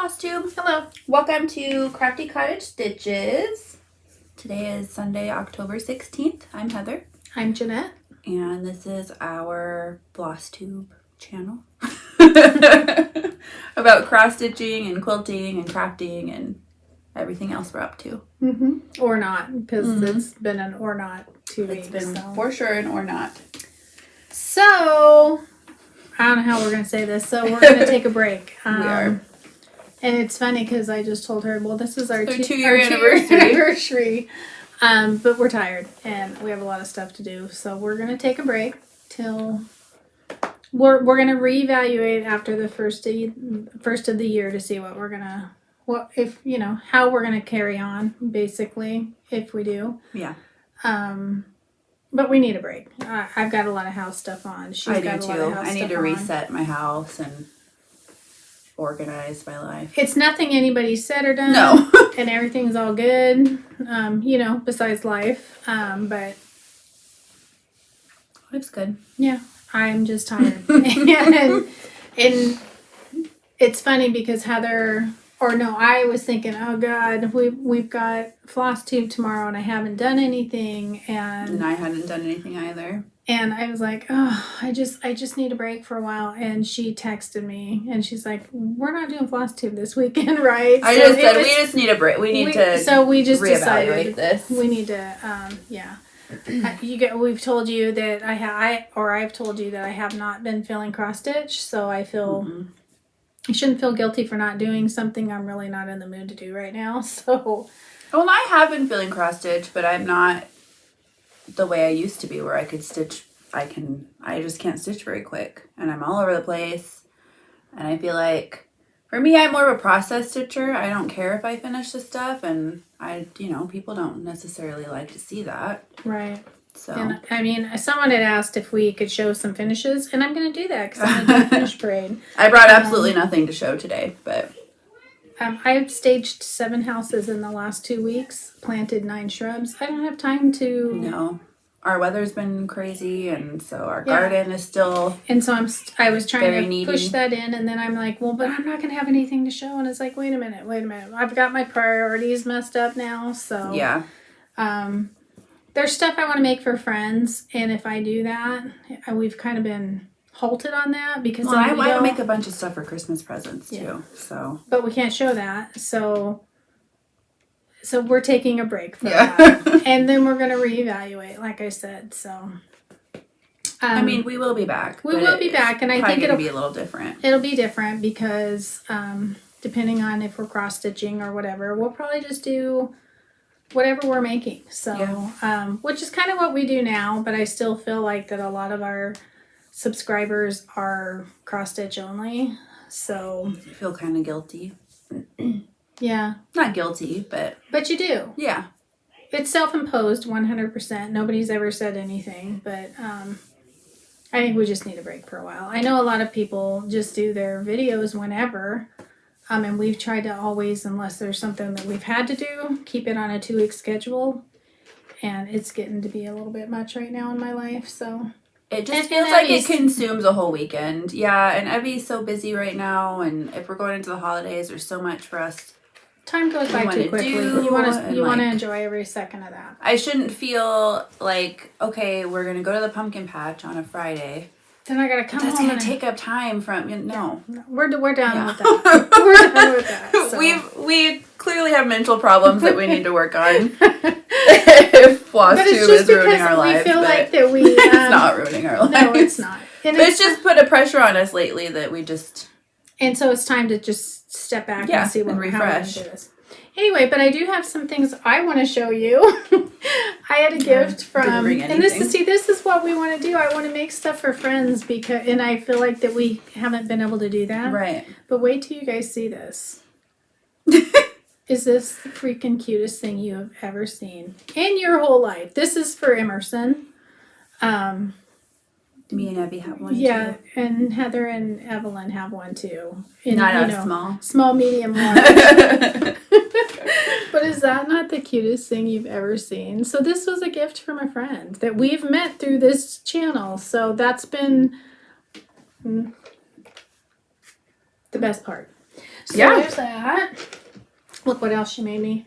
Flosstube. Hello. Welcome to Crafty Cottage Stitches. Today is Sunday, October 16th. I'm Heather. I'm Jeanette. And this is our Flosstube channel. About cross-stitching and quilting and crafting and everything else we're up to. Mm-hmm. Or not, because it's been an or not 2 weeks. It's been for sure an or not. So, I don't know how we're going to say this. So, we're going to take a break. We are. And it's funny because I just told her, well, this is our two-year anniversary. But we're tired and we have a lot of stuff to do. So, we're going to take a break till... We're going to reevaluate after the first of the year to see what we're going to... how we're going to carry on, basically, if we do. Yeah. But we need a break. I've got a lot of house stuff on. I do too. I need to reset my house and organize my life. It's nothing anybody said or done. No. And everything's all good, besides life. But life's good. Yeah, I'm just tired. and it's funny because I was thinking, oh God, we've got Flosstube tomorrow and I haven't done anything, and I hadn't done anything either. And I was like, oh, I just need a break for a while. And she texted me and she's like, we're not doing Flosstube this weekend, right? I just said we just need a break. We need to reevaluate this. We need to we've told you that I've told you that I have not been feeling cross stitch, so I feel I shouldn't feel guilty for not doing something I'm really not in the mood to do right now. So, well, I have been feeling cross stitch, but I'm not the way I used to be, where I could stitch. I just can't stitch very quick, and I'm all over the place. And I feel like, for me, I'm more of a process stitcher. I don't care if I finish the stuff, and people don't necessarily like to see that. Right. So, and I mean, someone had asked if we could show some finishes, and I'm going to do that because I'm going to do a finish parade. I brought absolutely nothing to show today, but I've staged 7 houses in the last 2 weeks, planted 9 shrubs. I don't have time to. No, our weather's been crazy, and so our garden is still. And so I was trying to push needy. that in, and then I'm like, well, but I'm not going to have anything to show. And it's like, wait a minute. I've got my priorities messed up now, so Yeah. There's stuff I want to make for friends, and if I do that, we've kind of been halted on that because I want to make a bunch of stuff for Christmas presents too. So, but we can't show that. So we're taking a break for that, and then we're going to reevaluate, like I said. So, we will be back. We will be back, and I think it'll be a little different. It'll be different because depending on if we're cross stitching or whatever, we'll probably just do whatever we're making. So, which is kind of what we do now, but I still feel like that a lot of our subscribers are cross stitch only. So I feel kind of guilty. Yeah. Not guilty, but you do. Yeah. It's self-imposed 100%. Nobody's ever said anything, but I think we just need a break for a while. I know a lot of people just do their videos whenever. And we've tried to always, unless there's something that we've had to do, keep it on a 2-week schedule. And it's getting to be a little bit much right now in my life, so. It just feels like it consumes a whole weekend. Yeah, and Evie's so busy right now, and if we're going into the holidays, there's so much for us. Time goes by too quickly. You want to enjoy every second of that. I shouldn't feel like, okay, we're going to go to the pumpkin patch on a Friday. Then I gotta come home. That's gonna take up time from no. We're done with that. We're done with that. So. We clearly have mental problems that we need to work on. If Flosstube is ruining our lives, we feel like that we. It's not ruining our lives. No, it's not. But it's just put a pressure on us lately that we just. And so it's time to just step back and see how we're going to do this. Anyway, but I do have some things I want to show you. I had a gift from, and this is what we want to do. I want to make stuff for friends and I feel like that we haven't been able to do that. Right. But wait till you guys see this. Is this the freaking cutest thing you have ever seen in your whole life? This is for Emerson. Me and Abby have one too. Yeah, and Heather and Evelyn have one too. Small. Small, medium, large. But is that not the cutest thing you've ever seen? So this was a gift from a friend that we've met through this channel. So that's been the best part. So Yeah. there's that. Look what else she made me.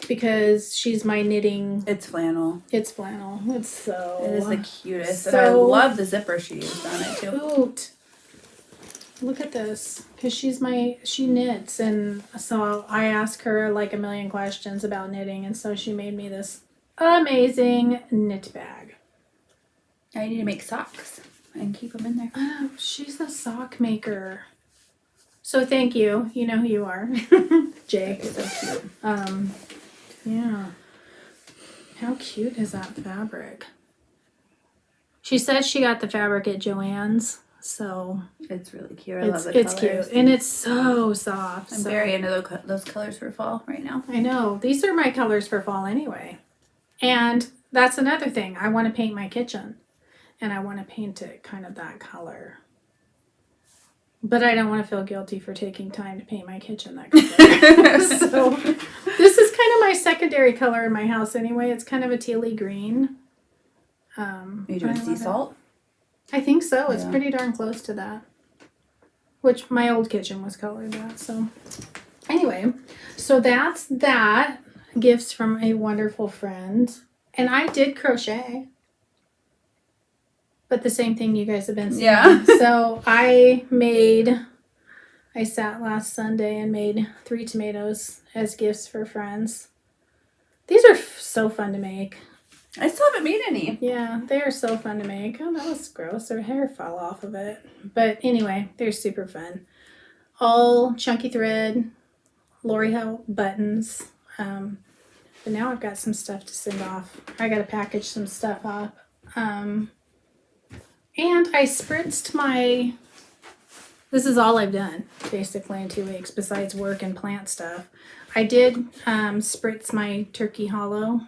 Because she's my knitting. It's flannel. It's flannel. It's so. It is the cutest. So and I love the zipper she used on it too. Cute. Look at this. Because she knits. And so I asked her like a million questions about knitting. And so she made me this amazing knit bag. I need to make socks and keep them in there. Oh, she's a sock maker. So thank you. You know who you are. Jake. So cute. Yeah. How cute is that fabric? She said she got the fabric at Joann's, so It's really cute. I love the it's colors. cute and it's so soft. I'm very into those colors for fall right now. I know. These are my colors for fall anyway. And that's another thing. I want to paint my kitchen. And I want to paint it kind of that color. But I don't want to feel guilty for taking time to paint my kitchen that color. So this is kind of my secondary color in my house anyway. It's kind of a tealy green. Are you doing sea salt? I think so. It's Yeah. pretty darn close to that. Which my old kitchen was colored that. So anyway, so that's that. Gifts from a wonderful friend. And I did crochet. But the same thing you guys have been seeing. Yeah. So I sat last Sunday and made 3 tomatoes as gifts for friends. These are so fun to make. I still haven't made any. Yeah, they are so fun to make. Oh, that was gross. Their hair fell off of it. But anyway, they're super fun. All chunky thread, Lori Hill buttons. But now I've got some stuff to send off. I got to package some stuff up. And I spritzed this is all I've done basically in 2 weeks besides work and plant stuff. I did spritz my turkey hollow.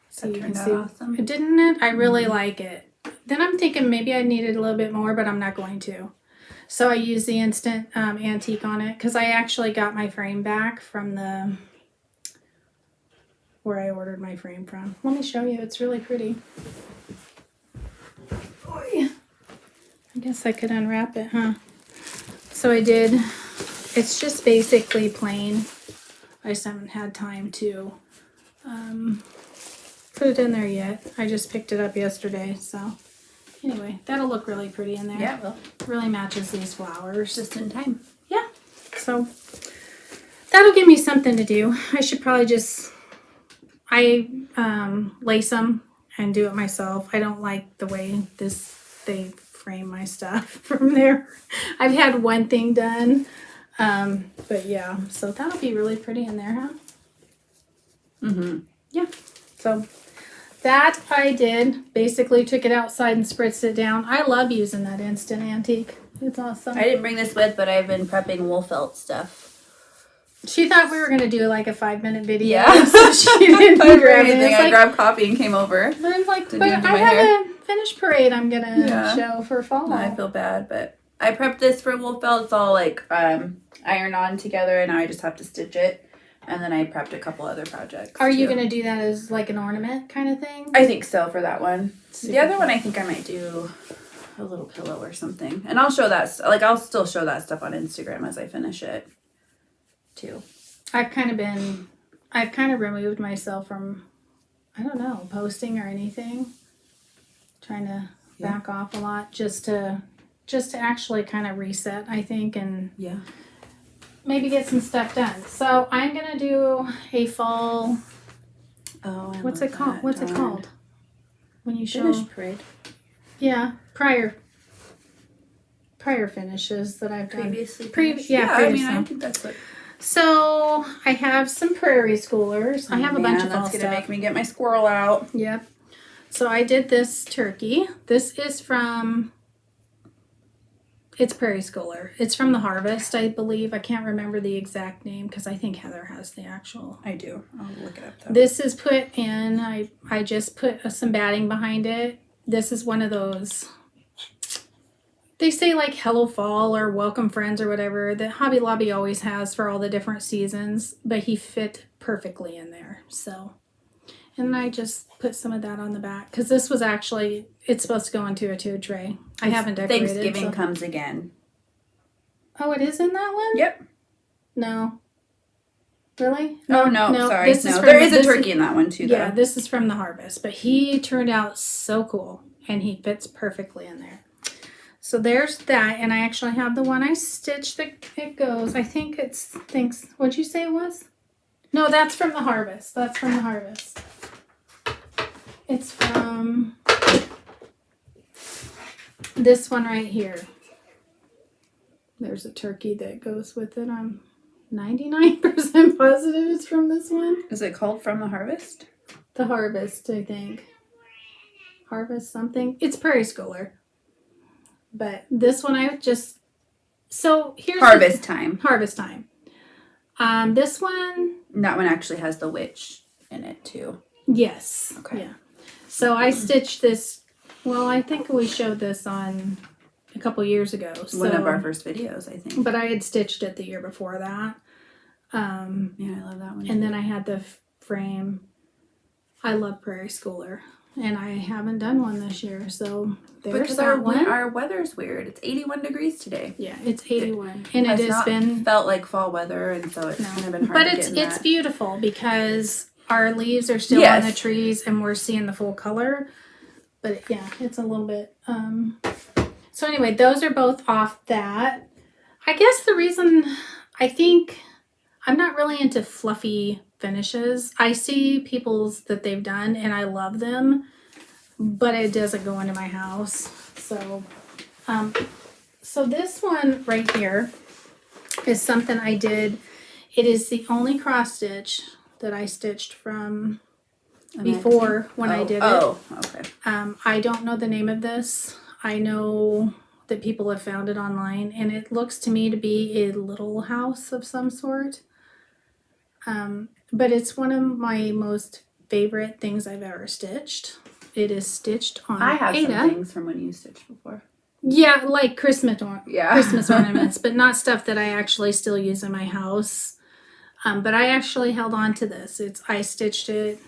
So That you turned can out see, awesome. didn't it? I really like it. Then I'm thinking maybe I needed a little bit more, but I'm not going to. So I used the instant antique on it because I actually got my frame back from where I ordered my frame from. Let me show you. It's really pretty. Boy. I guess I could unwrap it, huh? So I did. It's just basically plain. I just haven't had time to put it in there yet. I just picked it up yesterday, so anyway, that'll look really pretty in there. Yeah, well, Really matches these flowers. just in time. Yeah. So that'll give me something to do. I should probably just lace them and do it myself. I don't like the way they frame my stuff from there. I've had one thing done. But yeah, so that'll be really pretty in there, huh? Mm-hmm. Yeah. So that I did. Basically took it outside and spritzed it down. I love using that instant antique. It's awesome. I didn't bring this with, but I've been prepping wool felt stuff. She thought we were going to do like a 5-minute video. Yeah. So she didn't I grab it. anything. It's I like, grabbed coffee and came over. but I'm like, Didn't but even do I my have hair. a finished parade I'm going to Yeah. show for fall. No, I feel bad, but I prepped this for wool felt. It's all like iron on together, and now I just have to stitch it. And then I prepped a couple other projects. Are you too. going to do that as like an ornament kind of thing? I think so for that one. Super The other fun. one, I think I might do a little pillow or something, and I'll show that. I'll still show that stuff on Instagram as I finish it, too. I've kind of removed myself from, I don't know, posting or anything. Trying to back off a lot just to actually kind of reset, I think, and Yeah. maybe get some stuff done. So I'm gonna do a fall. Oh, What's it called? What's it called? When you show, Finish parade. yeah, prior finishes that I've done. Previously. Previous, finished. yeah, I previous mean, I one. think that's what. So I have some prairie schoolers. I have a bunch of fall that's gonna stuff. make me get my squirrel out. Yep. So I did this turkey. This is from, it's Prairie Schooler. It's from the Harvest, I believe. I can't remember the exact name because I think Heather has the actual. I do. I'll look it up though. This is put in, I just put some batting behind it. This is one of those, they say like Hello Fall or Welcome Friends or whatever that Hobby Lobby always has for all the different seasons, but he fit perfectly in there. So, and I just put some of that on the back because this was actually, it's supposed to go into a tier tray. I haven't decorated. Thanksgiving so. comes again. Oh, it is in that one? Yep. No. Really? No, sorry. This is there is a turkey in that one too, though. Yeah, this is from the harvest, but he turned out so cool, and he fits perfectly in there. So there's that, and I actually have the one I stitched that it goes. I think what'd you say it was? No, that's from the harvest. That's from the harvest. It's from this one right here. There's a turkey that goes with it. I'm 99% positive it's from this one. Is it called From the Harvest? The Harvest, I think. Harvest something. It's Prairie Schooler. But this one I just... So here's... Harvest Time. Harvest Time. This one... That one actually has the witch in it too. Yes. Okay. Yeah. So I stitched this... Well, I think we showed this on a couple years ago. One of our first videos, I think. But I had stitched it the year before that. Yeah, I love that one. And then I had the frame. I love Prairie Schooler. And I haven't done one this year, so there's because that one. Our weather's weird. It's 81 degrees today. Yeah, it's 81. And it has been... felt like fall weather, and so it's kind of been hard to get in it's beautiful because our leaves are still on the trees and we're seeing the full color. But yeah, it's a little bit... So anyway, those are both off that. I guess the reason I think I'm not really into fluffy finishes. I see people's that they've done and I love them, but it doesn't go into my house. So, so this one right here is something I did. It is the only cross stitch that I stitched from before when I did it. Oh, okay. I don't know the name of this. I know that people have found it online, and it looks to me to be a little house of some sort. But it's one of my most favorite things I've ever stitched. It is stitched on I have Ada. some things from when you stitched before. Yeah, like Christmas ornaments, but not stuff that I actually still use in my house. But I actually held on to this. I stitched it,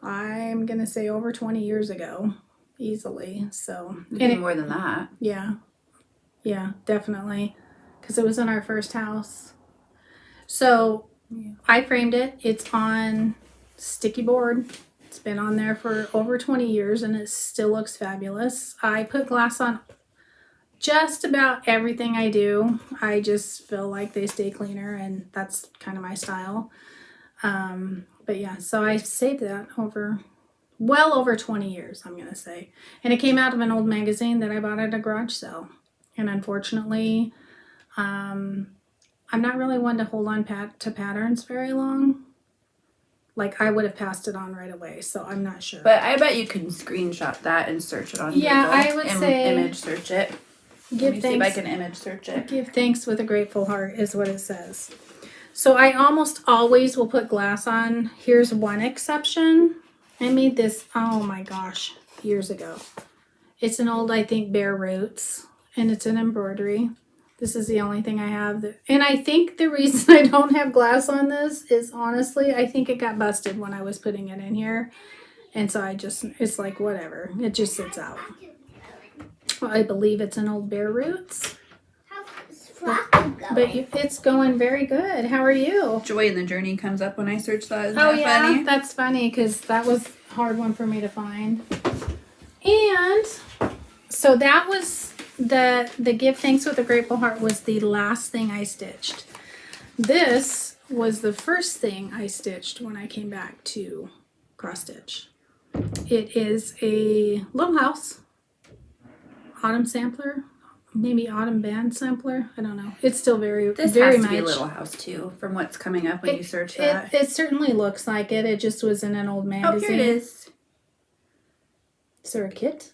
I'm going to say over 20 years ago, easily. So Maybe more than that. Yeah. Yeah, definitely. Because it was in our first house. So I framed it. It's on sticky board. It's been on there for over 20 years and it still looks fabulous. I put glass on just about everything I do. I just feel like they stay cleaner and that's kind of my style. But yeah, so I saved that well over 20 years, I'm going to say. And it came out of an old magazine that I bought at a garage sale. And unfortunately, I'm not really one to hold on to patterns very long. Like, I would have passed it on right away, so I'm not sure. But I bet you can screenshot that and search it on Google. Yeah, I would say... Image search it. Let me see if I can image search it. Give thanks with a grateful heart is what it says. So I almost always will put glass on. Here's one exception. I made this, oh my gosh, years ago. It's an old, I think, Bare Roots, and it's an embroidery. This is the only thing I have. And I think the reason I don't have glass on this is, honestly, I think it got busted when I was putting it in here. And so it's like, whatever. It just sits out. Well, I believe it's an old Bare Roots. But it's going very good. How are you? Joy in the Journey comes up when I search that. Isn't that funny? That's funny because that was a hard one for me to find. And so that was the Give Thanks with a Grateful Heart was the last thing I stitched. This was the first thing I stitched when I came back to cross stitch. It is a little house, autumn sampler. Maybe autumn band sampler. I don't know. It's still very much. This has to be a little house too, from what's coming up when you search that. It certainly looks like it. It just was in an old magazine. Oh, here it is. Is there a kit?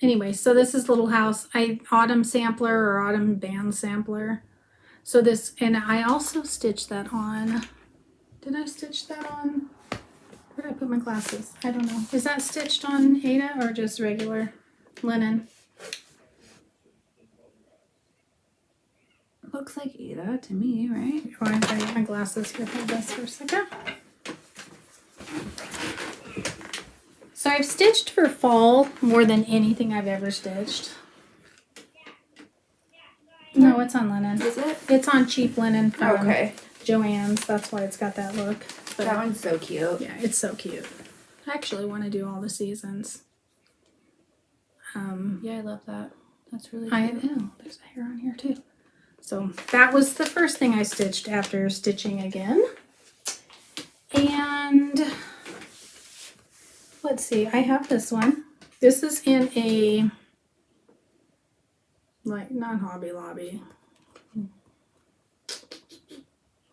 Anyway, so this is little house. Autumn sampler or autumn band sampler. So this, and I also stitched that on. Did I stitch that on? Where did I put my glasses? I don't know. Is that stitched on Ada or just regular linen? Looks like Ada to me, right? Oh, I gotta get my glasses here. Hold this for a second. So I've stitched for fall more than anything I've ever stitched. No, it's on linen. Is it? It's on cheap linen from Okay. Joann's. That's why it's got that look. But, That one's so cute. yeah, it's so cute. I actually want to do all the seasons. Yeah, I love that. That's really I cute. know. There's a hair on here too. So that was the first thing I stitched after stitching again. And let's see, I have this one. This is in a, like, not Hobby Lobby.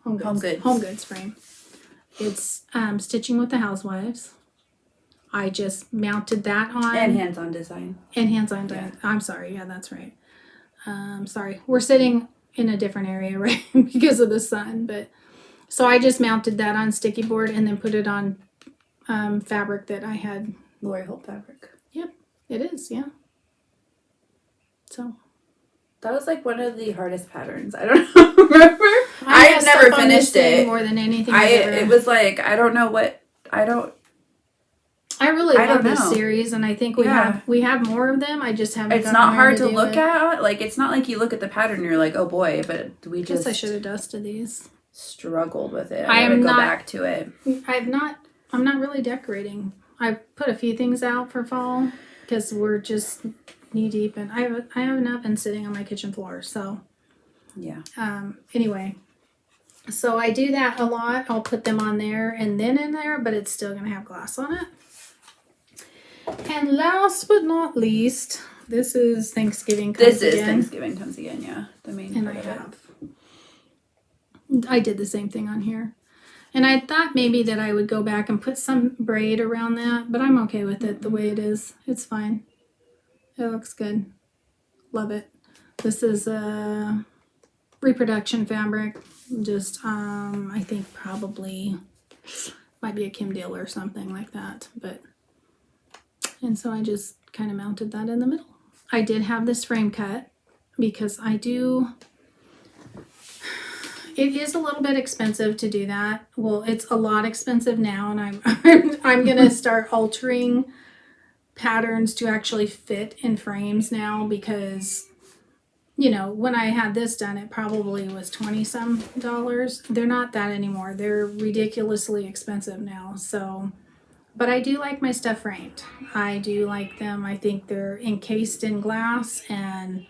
Home Goods frame. It's stitching with the housewives. I just mounted that on. And hands-on design. And hands-on design. Yeah. I'm sorry. Yeah, that's right. Sorry. We're sitting in a different area, right? Because of the sun. But so I just mounted that on sticky board and then put it on fabric that I had. Lori Holt fabric. Yep, it is. Yeah. So. That was like one of the hardest patterns. I don't know. Remember? I never finished it. More than anything. It was like, I don't know what, I really love this series, and I think we have more of them. I just haven't. It's not hard to look at. Like, it's not like you look at the pattern and you're like, oh boy, but we just. I should have dusted these. Struggled with it. I gotta go back to it. I'm not really decorating. I put a few things out for fall because we're just knee deep, and I have an oven sitting on my kitchen floor. So. Yeah. Anyway. So I do that a lot. I'll put them on there and then in there, but it's still going to have glass on it. And last but not least, this is Thanksgiving comes again. Thanksgiving comes again, yeah. The main and part of it. I did the same thing on here. And I thought maybe that I would go back and put some braid around that, but I'm okay with it the way it is. It's fine. It looks good. Love it. This is reproduction fabric. Just I think probably might be a Kim Deal or something like that, and so I just kind of mounted that in the middle. I did have this frame cut because it is a little bit expensive to do that. Well, it's a lot expensive now, and I'm gonna start altering patterns to actually fit in frames now because, you know, when I had this done, it probably was $20-some. They're not that anymore. They're ridiculously expensive now. So, but I do like my stuff framed. I do like them. I think they're encased in glass and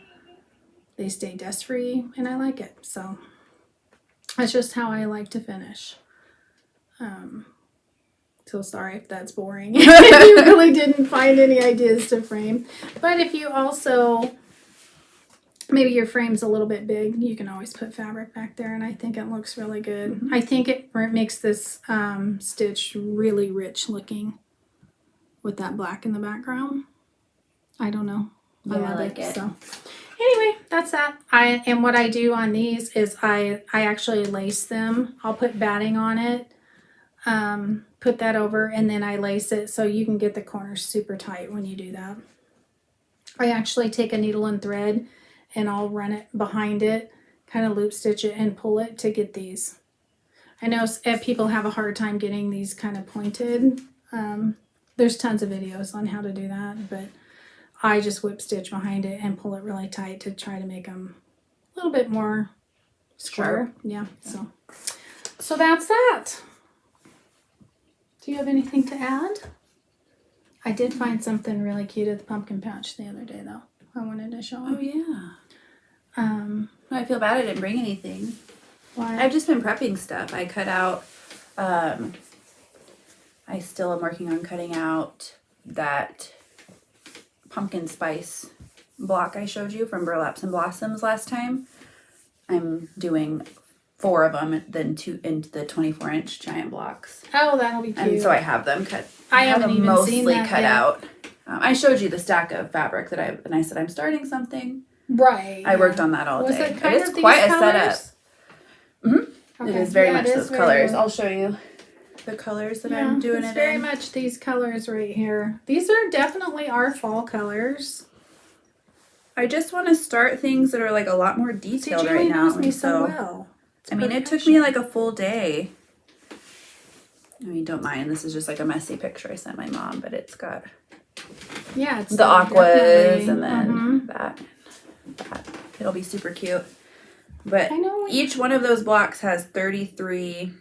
they stay dust free, and I like it. So that's just how I like to finish. So sorry if that's boring. You really didn't find any ideas to frame. But if you also, maybe your frame's a little bit big, you can always put fabric back there, and I think it looks really good. Mm-hmm. I think it makes this stitch really rich looking with that black in the background. I don't know. Yeah, I like it. So anyway, that's that. And what I do on these is I actually lace them. I'll put batting on it, put that over, and then I lace it so you can get the corners super tight when you do that. I actually take a needle and thread and I'll run it behind it, kind of loop stitch it and pull it to get these. I know people have a hard time getting these kind of pointed. There's tons of videos on how to do that, but I just whip stitch behind it and pull it really tight to try to make them a little bit more square. Yeah, so that's that. Do you have anything to add? I did find something really cute at the pumpkin patch the other day, though. I wanted to show them. Oh, yeah. I feel bad I didn't bring anything. Why? I've just been prepping stuff. I cut out, I still am working on cutting out that pumpkin spice block I showed you from Burlaps and Blossoms last time. I'm doing 4 of them, then 2 into the 24-inch giant blocks. Oh, that'll be cute. And so I have them cut. I haven't even mostly seen that cut yet. out. I showed you the stack of fabric and I said I'm starting something. Right. I worked on that all day. It kind is of quite these a colors? setup. Mm-hmm. Okay. It is very much those colors. Good. I'll show you the colors that I'm doing it's very much these colors right here. These are definitely our fall colors. I just want to start things that are like a lot more detailed right now. Knows me so well. I mean, it took me like a full day. I mean, don't mind. This is just like a messy picture I sent my mom, but it's got it's the aquas and then that. It'll be super cute. But I know each one of those blocks has 33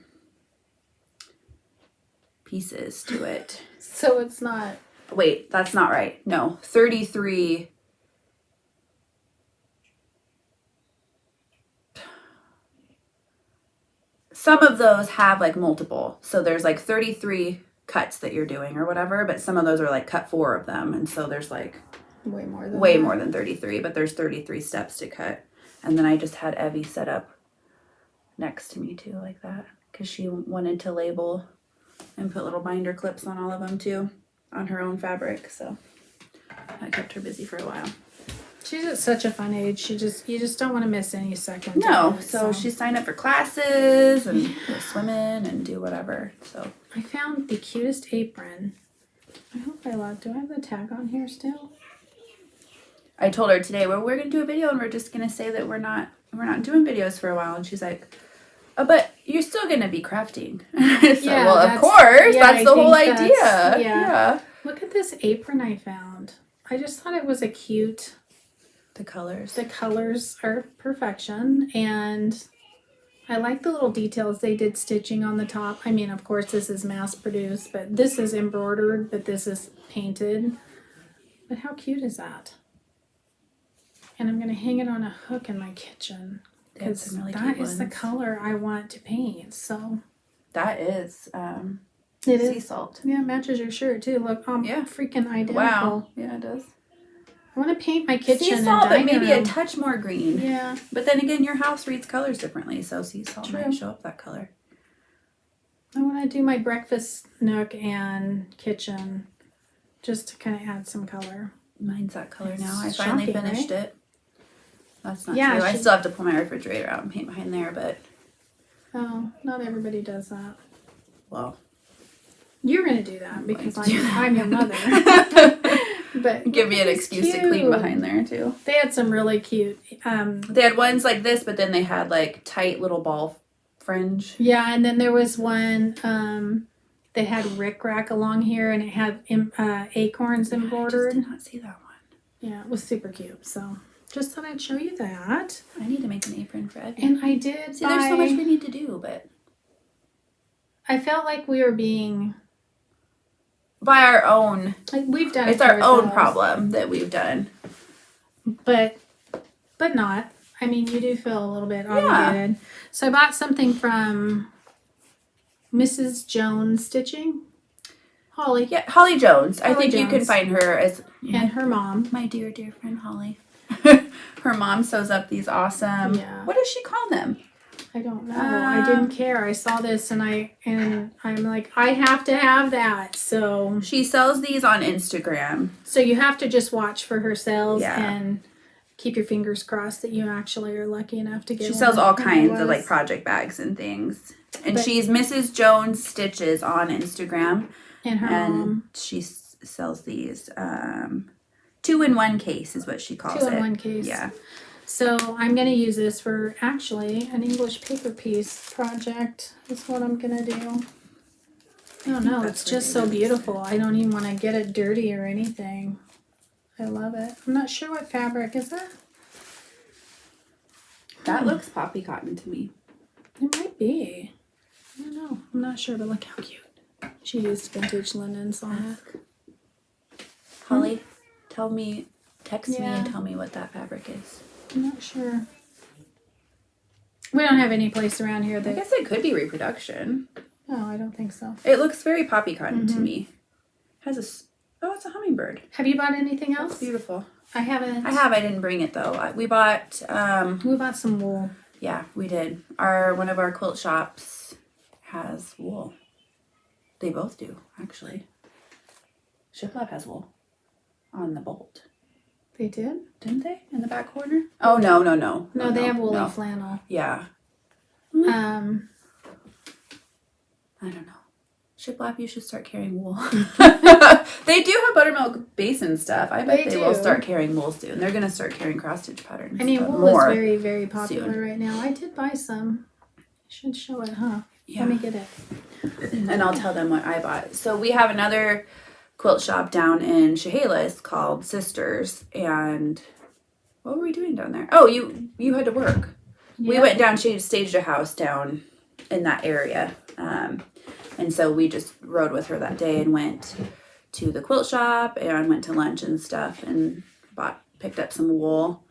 pieces to it. So it's not. Wait, that's not right. No, 33. Some of those have like multiple. So there's like 33 cuts that you're doing or whatever, but some of those are like cut 4 of them. And so there's like Way more than 33, but there's 33 steps to cut. And then I just had Evie set up next to me too, like that, because she wanted to label and put little binder clips on all of them too, on her own fabric. So that kept her busy for a while. She's at such a fun age. You just don't want to miss any second. No, so she signed up for classes and go swimming and do whatever. So I found the cutest apron. I hope I love. Do I have the tag on here still? I told her today, well, we're gonna do a video and we're just gonna say that we're not doing videos for a while. And she's like, oh, but you're still gonna be crafting. So, Yeah, well, of course, yeah, that's the whole idea. Yeah. Look at this apron I found. I just thought it was a cute. The colors. The colors are perfection, and I like the little details. They did stitching on the top. I mean, of course, this is mass produced, but this is embroidered, but this is painted. But how cute is that? And I'm going to hang it on a hook in my kitchen, because really that cute is the ones. color I want to paint. So That is it sea is. salt. Yeah, it matches your shirt too. Look, Yeah. freaking identical. Wow. Yeah, it does. I want to paint my kitchen Sea and salt, but dining maybe room. a touch more green. Yeah. But then again, your house reads colors differently, so sea salt True. might show up that color. I want to do my breakfast nook and kitchen just to kind of add some color. Mine's that color It's now. I finally shocking, finished right? it. That's not Yeah, true. I she- still have to pull my refrigerator out and paint behind there, but Oh, not everybody does that. well, You're going to do that because going to do that. I'm your mother. But give me an it's excuse to clean cute. behind there too. They had some really cute. They had ones like this, but then they had like tight little ball fringe. Yeah, and then there was one. They had rickrack along here, and it had acorns I embroidered. just did not see that one. Yeah, it was super cute. So just thought I'd show you that. I need to make an apron for Ed. And I did. See, there's so much we need to do, but I felt like we were being. by our own, Like we've done. it's it our to own ourselves. problem that we've done. But not. I mean, you do feel a little bit obligated. So I bought something from Mrs. Jones Stitching. Holly Yeah, Holly Jones. I Holly think you can Jones. find her as and her mom. my dear, dear friend Holly. Her mom sews up these awesome. Yeah. What does she call them? I don't know. I didn't care. I saw this and I'm like, I have to have that. So She sells these on Instagram. you have to just watch for her sales Yeah. and keep your fingers crossed that you actually are lucky enough to get She one. sells all And I kinds of was. like project bags and things. And But- she's Mrs. Jones Stitches on Instagram. And her And mom. she sells these 2-in-1 case is what she calls it. 2-in-1 case. Yeah. So I'm going to use this for actually an English paper piece project is what I'm going to do. Oh no, that's it's just really so nice. beautiful. I don't even want to get it dirty or anything. I love it. I'm not sure what fabric is that. That looks poppy cotton to me. It might be. I don't know. I'm not sure, but look how cute. She used vintage linens on it. Holly, text me Yeah. and tell me what that fabric is. I'm not sure. We don't have any place around here I that. guess it could be reproduction. No, I don't think so. It looks very poppy cotton to Mhm. me. Has it's a hummingbird. Have you bought anything It's else? beautiful. I haven't. I didn't bring it though. We bought We bought some wool. yeah, we did. One of our quilt shops has wool. They both do, actually. Shiplap has wool on the bolt. They did? Didn't they? In the back corner? Oh no. No, they have woolly no. flannel. Yeah. Um, I don't know. Shiplap, you should start carrying wool. They do have buttermilk basin stuff. I bet They they will do. start carrying wool soon. They're going to start carrying cross stitch patterns. I mean, stuff wool more. is very, very popular soon. right now. I did buy some. I should show it, huh? Yeah. Let me get it. And I'll tell them what I bought. So we have another quilt shop down in Chehalis called Sisters. And what were we doing down there? Oh, you had to work. We went down, she staged a house down in that area. And so we just rode with her that day and went to the quilt shop and went to lunch and stuff and picked up some wool.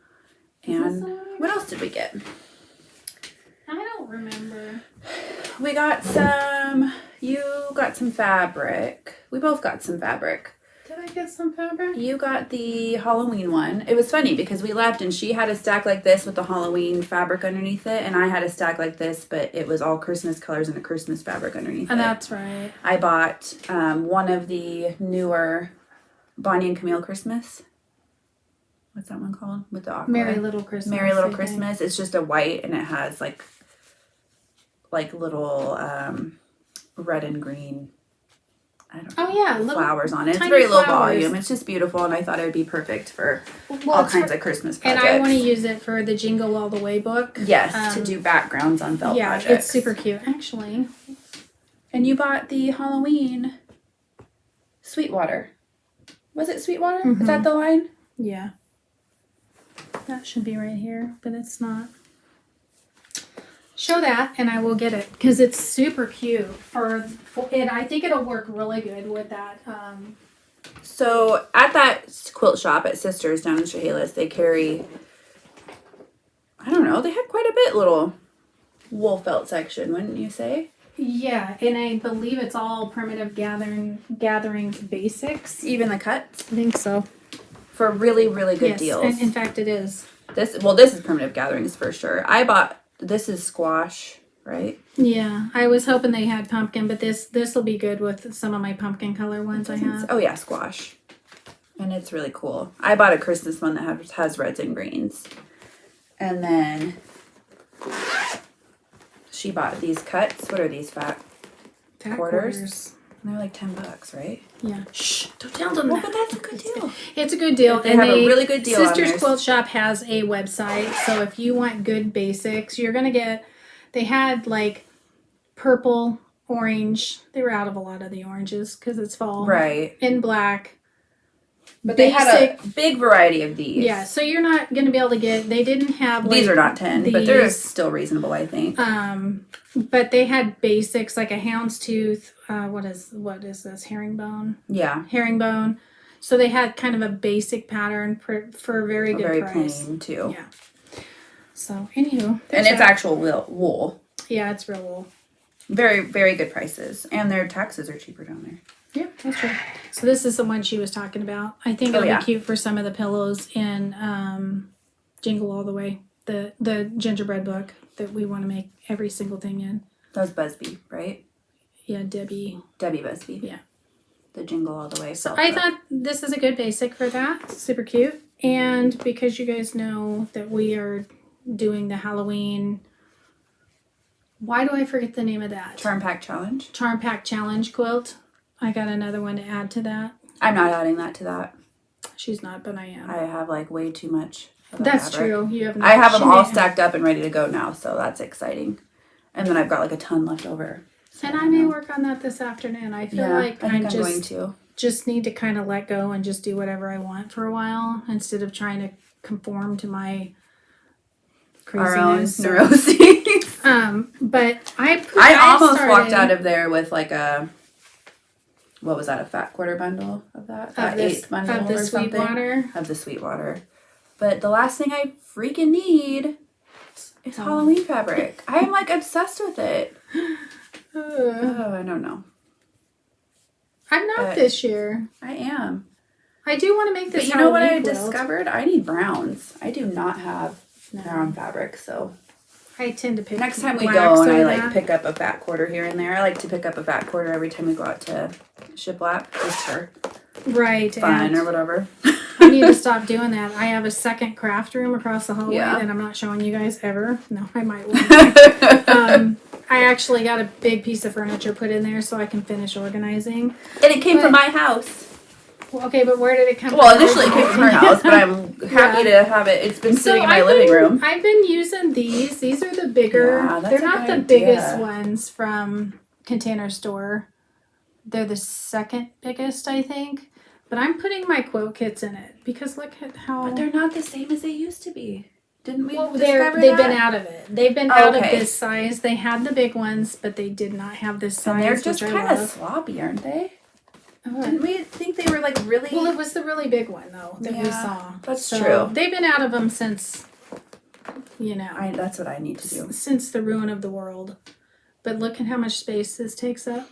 And what else did we get? I don't remember. We got you got some fabric. We both got some fabric. Did I get some fabric? You got the Halloween one. It was funny because we left and she had a stack like this with the Halloween fabric underneath it, and I had a stack like this, but it was all Christmas colors and a Christmas fabric underneath it. That's right. I bought one of the newer Bonnie and Camille Christmas. What's that one called? With the aqua? Merry Little Christmas. Merry Little Christmas. It's just a white and it has like little red and green, I don't know. Oh yeah, flowers on it. It's tiny very low flowers. volume. It's just beautiful, and I thought it would be perfect for all kinds of Christmas projects. And I want to use it for the Jingle All the Way book. Yes, to do backgrounds on felt projects. Yeah, it's super cute, actually. And you bought the Halloween Sweetwater. Was it Sweetwater? Mm-hmm. Is that the line? Yeah. That should be right here, but it's not. Show that and I will get it because it's super cute for it. I think it'll work really good with that. So at that quilt shop at Sisters down in Chehalis, they carry, I don't know, they have quite a bit little wool felt section, wouldn't you say? Yeah, and I believe it's all primitive gathering basics. Even the cuts? I think so. For really, really good deals. And in fact it is. This is primitive gatherings for sure. This is squash, right? Yeah, I was hoping they had pumpkin, but this will be good with some of my pumpkin color ones I have. Oh yeah, squash. And it's really cool. I bought a Christmas one that has reds and greens. And then she bought these cuts. What are these, fat quarters? And they're like $10, right? Yeah. Shh, don't tell them that. But that's a good deal. It's a good deal. They have a really good deal on Sisters theirs. Quilt Shop has a website, so if you want good basics, you're going to get, they had like purple, orange. They were out of a lot of the oranges because it's fall. Right. In black. But they had a big variety of these. Yeah, so you're not going to be able to get, they didn't have like, these are not 10, but they're still reasonable, I think. But they had basics like a houndstooth. What is this? Herringbone? Yeah. Herringbone. So they had kind of a basic pattern for a very good very price. plain too. Yeah. So anywho, and it's actual wool. Yeah, it's real wool. Very, very good prices, and their taxes are cheaper down there. Yeah, that's true. So this is the one she was talking about. I think it'll be cute for some of the pillows in Jingle All the Way, the gingerbread book that we want to make every single thing in. That was Busby, right? Yeah, Debbie Busby. Yeah. The Jingle All the Way. So I thought this is a good basic for that. Super cute. And because you guys know that we are doing the Halloween, why do I forget the name of that? Charm Pack Challenge. Charm Pack Challenge quilt. I got another one to add to that. I'm not adding that to that. She's not, but I am. I have like way too much. That's true. You have. I have them all stacked up and ready to go now, so that's exciting. And then I've got like a ton left over. So and I may work on that this afternoon. I feel like I'm going to. Just need to kind of let go and just do whatever I want for a while instead of trying to conform to my craziness. Our own neuroses. But I almost walked out of there with like a. What was that? A fat quarter bundle of that? That eighth bundle of the or something? Sweetwater. Of the Sweetwater. But the last thing I freaking need is Halloween fabric. I am like obsessed with it. I don't know. I'm not this year. I am. I do want to make this. But you know what I quilt. discovered? I need browns. I do not have brown fabric, so. I tend to pick. Next time we go and I like pick up a fat quarter here and there. I like to pick up a fat quarter every time we go out to shiplap, just for fun or whatever. I need to stop doing that. I have a second craft room across the hallway that I'm not showing you guys ever. No, I might. I actually got a big piece of furniture put in there so I can finish organizing. And it came from my house. Well, okay, but where did it come from? Well, initially it came from her house, but I'm happy to have it. It's been sitting in my living room. I've been using these. These are the bigger. They're not the biggest ones from Container Store. They're the second biggest, I think. But I'm putting my quilt kits in it because look at how. But they're not the same as they used to be. Didn't we Well, discover they've that? been out of it. They've been out of this size. They had the big ones, but they did not have this size. And they're just kind of sloppy, aren't they? Didn't we think they were like really? Well, it was the really big one though that we saw. That's true. They've been out of them since, that's what I need to do. Since the ruin of the world. But look at how much space this takes up.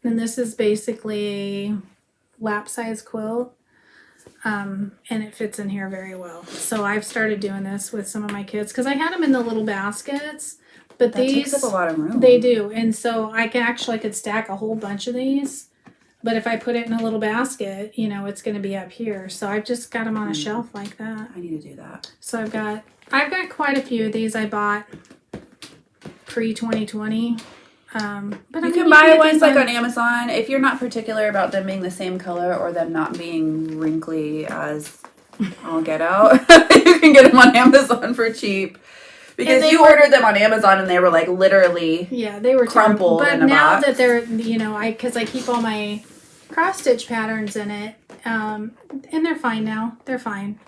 And this is basically a lap size quilt. And it fits in here very well. So I've started doing this with some of my kids because I had them in the little baskets, but that takes up a lot of room. They do, and so I could stack a whole bunch of these. But if I put it in a little basket, it's going to be up here. So I've just got them on a shelf like that. I need to do that. So I've got quite a few of these I bought pre-2020. But you can buy ones like on Amazon if you're not particular about them being the same color or them not being wrinkly as all get out. You can get them on Amazon for cheap because you ordered them on Amazon and they were like literally they were crumpled but in a now box. that they're because I keep all my cross stitch patterns in it and they're fine now. They're fine.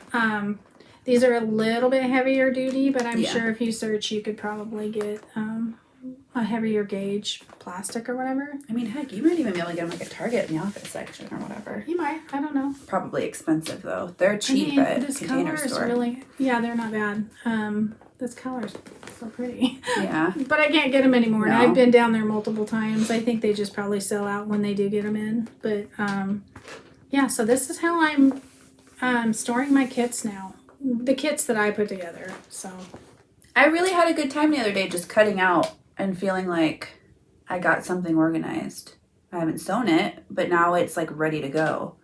These are a little bit heavier duty, but I'm sure if you search you could probably get a heavier gauge plastic or whatever. I mean, heck, you might even be able to get them like at Target in the office section or whatever. You might. I don't know. Probably expensive though. They're cheap at this Container color Store. is really they're not bad. This color's so pretty. Yeah. But I can't get them anymore. No. And I've been down there multiple times. I think they just probably sell out when they do get them in. But so this is how I'm storing my kits now. The kits that I put together. So I really had a good time the other day just cutting out and feeling like I got something organized. I haven't sewn it, but now it's like ready to go.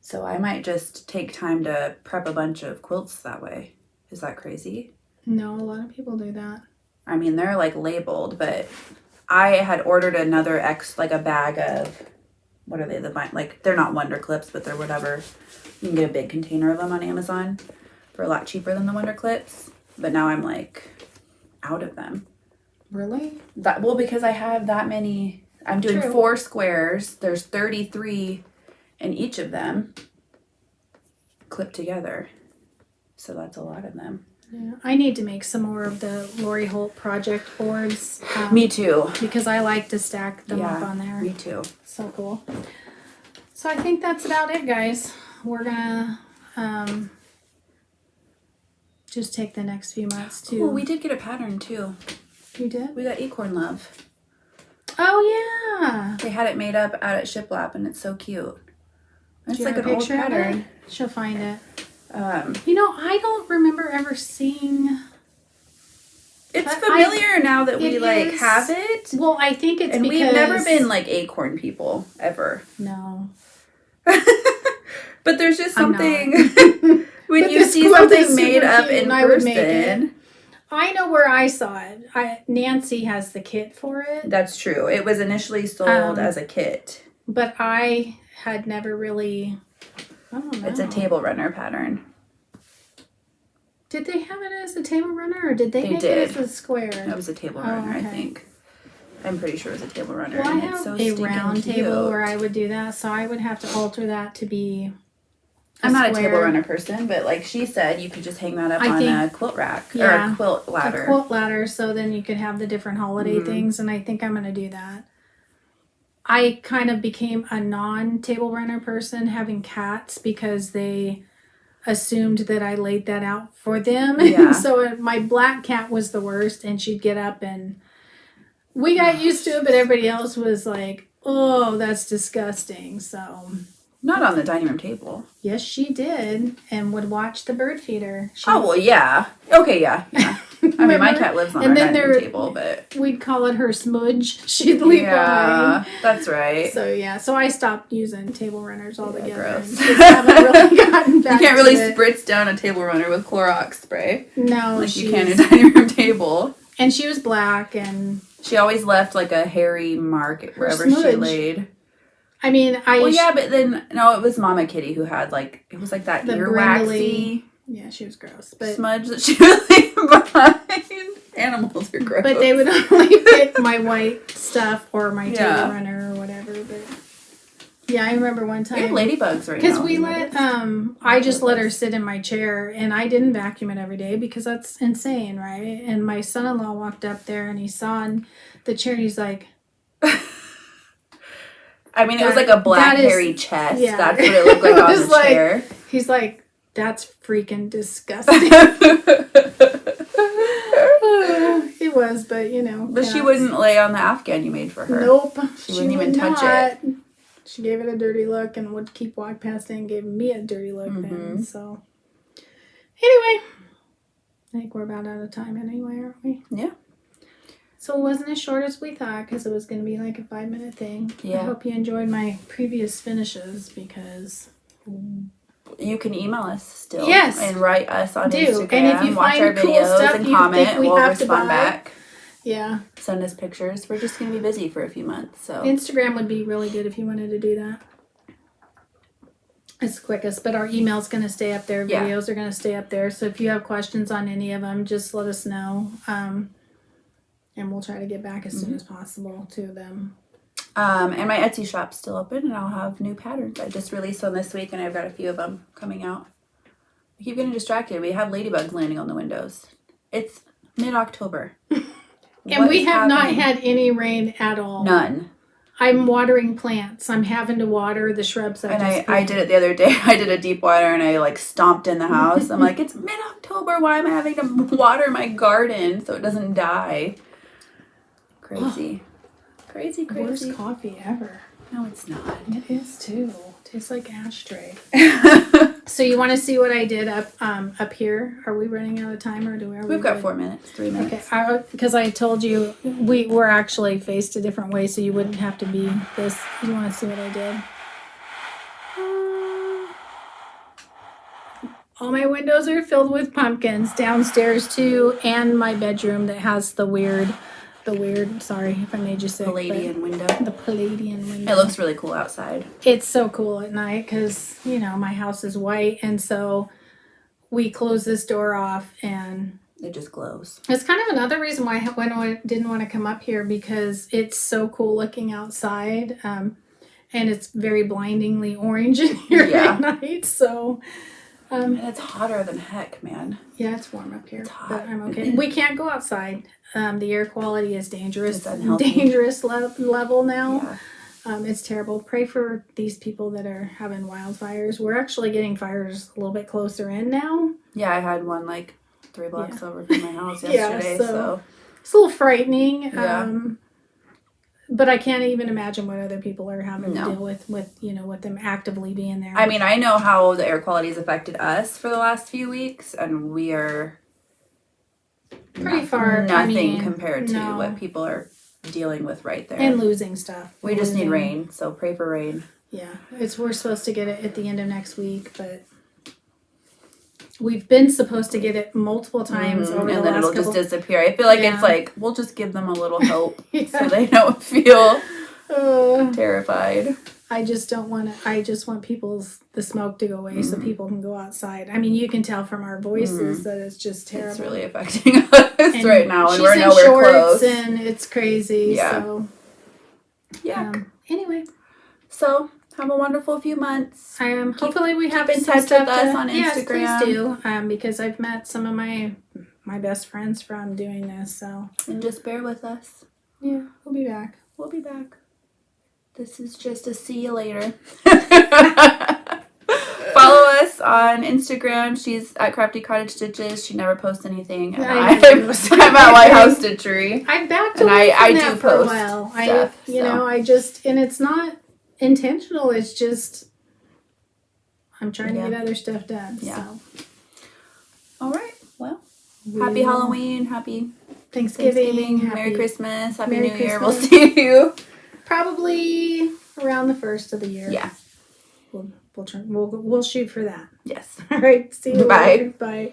So I might just take time to prep a bunch of quilts that way. Is that crazy? No, a lot of people do that. I mean, they're like labeled, but I had ordered another like a bag of, what are they? Like they're not Wonder Clips, but they're whatever. You can get a big container of them on Amazon for a lot cheaper than the Wonder Clips. But now I'm like out of them. Really? Because I have that many. I'm doing 4 squares. There's 33 in each of them clipped together. So that's a lot of them. Yeah, I need to make some more of the Lori Holt project boards. Me too. Because I like to stack them up on there. Me too. So cool. So I think that's about it, guys. We're gonna just take the next few months to. Oh, we did get a pattern too. You did? We got Acorn Love. Oh yeah. They had it made up out at Shiplap, and it's so cute. It's Do you like have an a old picture of pattern. it? She'll find it. Um, I don't remember ever seeing. It's familiar now that we like have it. Well, I think it's and because we've never been like acorn people ever. No. But there's just something when you see something made up in person. I know where I saw it. Nancy has the kit for it. That's true. It was initially sold as a kit. But I had never really. I don't know. It's a table runner pattern. Did they have it as a table runner, or did they make it as a square? It was a table runner, I think. I'm pretty sure it was a table runner. Well, I and have it's so a round table where I would do that, so I would have to alter that to be. I'm not a table runner person, but like she said, you could just hang that up on a quilt rack or a quilt ladder. A quilt ladder, so then you could have the different holiday things, and I think I'm going to do that. I kind of became a non-table runner person having cats because they assumed that I laid that out for them. Yeah. So my black cat was the worst, and she'd get up and we got used to it, but everybody else was like, oh, that's disgusting. So not on the dining room table. Yes, she did, and would watch the bird feeder. Yeah. Okay, yeah. I mean, my cat lives on our dining room table, but we'd call it her smudge. She'd leave behind. That's right. So I stopped using table runners altogether. Gross. Just haven't really gotten back. You can't really spritz down a table runner with Clorox spray. No, like you can a dining room table. And she was black, and she always left like a hairy mark wherever she laid. I mean, but then no, it was Mama Kitty who had like it was like that earwaxy. Yeah, she was gross. But smudge that she would leave behind. Animals are gross. But they would only pick my white stuff or my table runner or whatever. But Yeah, I remember one time. We have ladybugs right now. Because we let, I just let her sit in my chair, and I didn't vacuum it every day because that's insane, right? And my son-in-law walked up there, and he saw in the chair, and he's like... I mean, it was like a black hairy chest. Yeah. That's what it looked like on the chair. He's like, that's freaking disgusting. It was, but you know. But cats. She wouldn't lay on the Afghan you made for her. Nope. She wouldn't even touch it. She gave it a dirty look and would keep walking past it and gave me a dirty look then. So, anyway, I think we're about out of time anyway, aren't we? Yeah. So it wasn't as short as we thought because it was going to be like a 5-minute thing. Yeah. I hope you enjoyed my previous finishes because... You can email us still. Yes. And write us on Instagram. And if you watch find our cool videos stuff and you comment. think we we'll have to respond buy. back. Yeah. Send us pictures. We're just going to be busy for a few months. So Instagram would be really good if you wanted to do that. It's the quickest, but our email's going to stay up there. Videos are going to stay up there. So if you have questions on any of them, just let us know. And we'll try to get back as soon as possible to them. And my Etsy shop's still open, and I'll have new patterns. I just released one this week, and I've got a few of them coming out. I keep getting distracted. We have ladybugs landing on the windows. It's mid-October. And we have not had any rain at all. None. I'm watering plants. I'm having to water the shrubs. And I did it the other day. I did a deep water, and I like stomped in the house. I'm like, it's mid-October. Why am I having to water my garden so it doesn't die? Crazy. Crazy. Worst coffee ever. No, it's not. It is too. Tastes like ashtray. So you want to see what I did up here? Are we running out of time or We've got 4 minutes, 3 minutes. Okay, because I told you we were actually faced a different way, so you wouldn't have to be this. You want to see what I did? All my windows are filled with pumpkins downstairs too, and my bedroom that has the weird, sorry if I made you sick. Palladian window. The Palladian window. It looks really cool outside. It's so cool at night because, you know, my house is white, and so we close this door off and... It just glows. It's kind of another reason why I didn't want to come up here because it's so cool looking outside, and it's very blindingly orange in here at night, so... and it's hotter than heck, man. Yeah, it's warm up here. It's hot. But I'm okay. We can't go outside. The air quality is dangerous. It's unhealthy. Dangerous level now. Yeah. It's terrible. Pray for these people that are having wildfires. We're actually getting fires a little bit closer in now. Yeah, I had one like 3 blocks over from my house yesterday. So it's a little frightening. Yeah. But I can't even imagine what other people are having to deal with with them actively being there. I mean, I know how the air quality has affected us for the last few weeks, and we are pretty far. Nothing compared to what people are dealing with right there. And losing stuff. We just need rain, so pray for rain. Yeah, we're supposed to get it at the end of next week, but we've been supposed to get it multiple times over the last couple. And then it'll just disappear. I feel like it's like, we'll just give them a little hope so they don't feel terrified. I just want the smoke to go away so people can go outside. I mean, you can tell from our voices that it's just terrible. It's really affecting us right now, and we're nowhere close. And it's crazy. Yeah. So, yeah. Anyway. So, have a wonderful few months. Hopefully we have in touch with us on Instagram. Yes, please do. Because I've met some of my best friends from doing this. So, and just bear with us. Yeah, we'll be back. We'll be back. This is just a see you later. Follow us on Instagram. She's at Crafty Cottage Stitches. She never posts anything. And I'm at Lighthouse Stitchery. I'm back to I do for post a while. Stuff, and it's not intentional. It's just I'm trying to get other stuff done. Yeah. So. All right. Well, happy Halloween. Happy Thanksgiving. Merry Christmas. Happy New Year. We'll see you probably around the first of the year. Yeah. We'll shoot for that. Yes. All right. See you later. Bye.